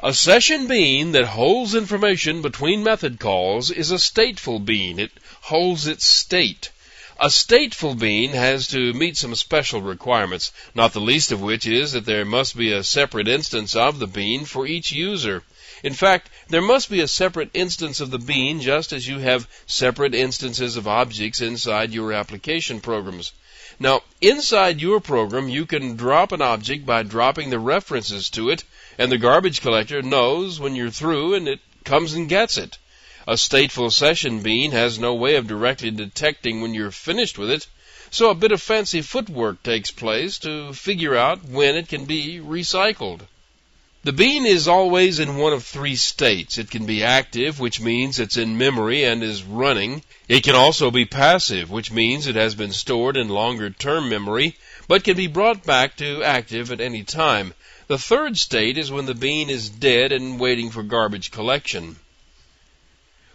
A session bean that holds information between method calls is a stateful bean. It holds its state. A stateful bean has to meet some special requirements, not the least of which is that there must be a separate instance of the bean for each user. In fact, there must be a separate instance of the bean just as you have separate instances of objects inside your application programs. Now, inside your program, you can drop an object by dropping the references to it, and the garbage collector knows when you're through and it comes and gets it. A stateful session bean has no way of directly detecting when you're finished with it, so a bit of fancy footwork takes place to figure out when it can be recycled. The bean is always in one of three states. It can be active, which means it's in memory and is running. It can also be passive, which means it has been stored in longer-term memory, but can be brought back to active at any time. The third state is when the bean is dead and waiting for garbage collection.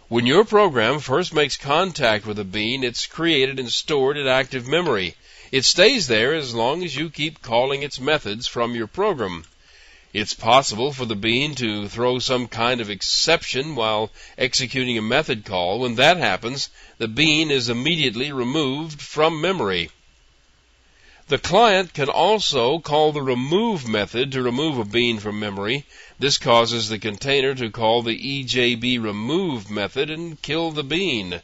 When your program first makes contact with a bean, it's created and stored in active memory. It stays there as long as you keep calling its methods from your program. It's possible for the bean to throw some kind of exception while executing a method call. When that happens, the bean is immediately removed from memory. The client can also call the remove method to remove a bean from memory. This causes the container to call the EJB remove method and kill the bean.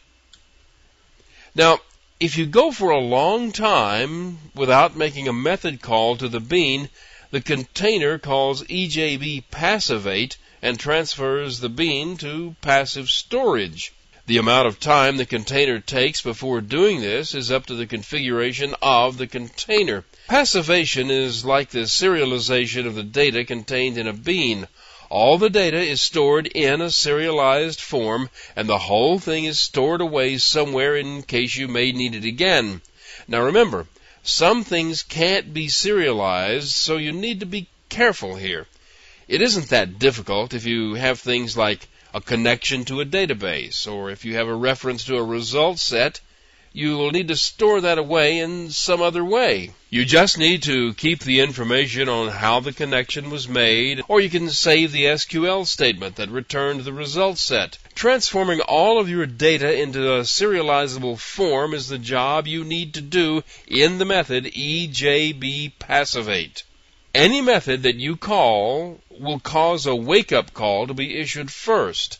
Now, if you go for a long time without making a method call to the bean, the container calls EJB passivate and transfers the bean to passive storage. The amount of time the container takes before doing this is up to the configuration of the container. Passivation is like the serialization of the data contained in a bean. All the data is stored in a serialized form, and the whole thing is stored away somewhere in case you may need it again. Now remember, some things can't be serialized, so you need to be careful here. It isn't that difficult if you have things like a connection to a database, or if you have a reference to a result set, you will need to store that away in some other way. You just need to keep the information on how the connection was made, or you can save the SQL statement that returned the result set. Transforming all of your data into a serializable form is the job you need to do in the method EJB passivate. Any method that you call will cause a wake-up call to be issued first.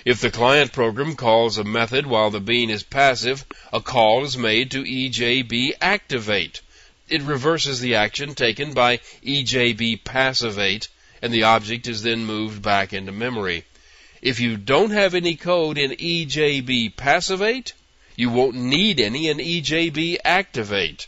If the client program calls a method while the bean is passive, a call is made to EJB activate. It reverses the action taken by EJB passivate, and the object is then moved back into memory. If you don't have any code in EJB passivate, you won't need any in EJB activate.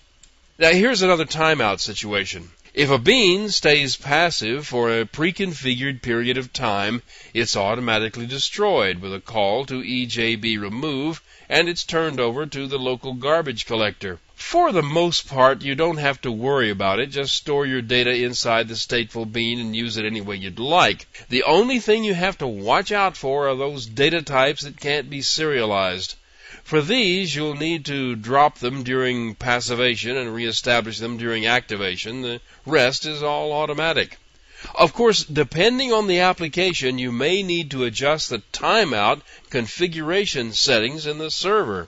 Now here's another timeout situation. If a bean stays passive for a pre-configured period of time, it's automatically destroyed with a call to EJB remove, and it's turned over to the local garbage collector. For the most part, you don't have to worry about it. Just store your data inside the stateful bean and use it any way you'd like. The only thing you have to watch out for are those data types that can't be serialized. For these, you'll need to drop them during passivation and reestablish them during activation. The rest is all automatic. Of course, depending on the application, you may need to adjust the timeout configuration settings in the server.